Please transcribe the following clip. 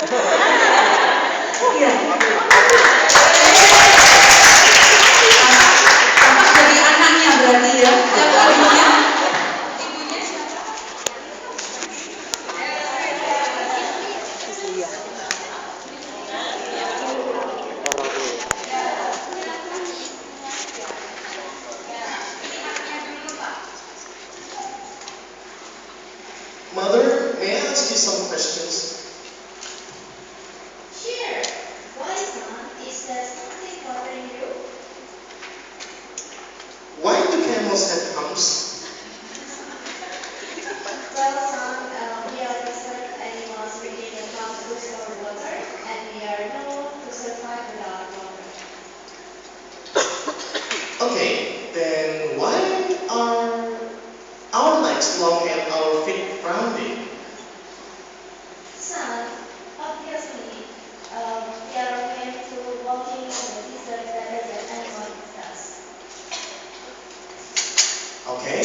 Iya. Kakak jadi anaknya berarti ya. Ibunya, ibunya siapa? Mother, may I ask you some questions? Sure. Why, son? Is there something bothering you? Why do camels have humps? Well, son, we are desert animals breeding the pump to store water, and we are known to survive without water. Okay, then why are our legs long and our feet rounded? Son, obviously, we are meant to walking in the desert better than anyone does. Okay,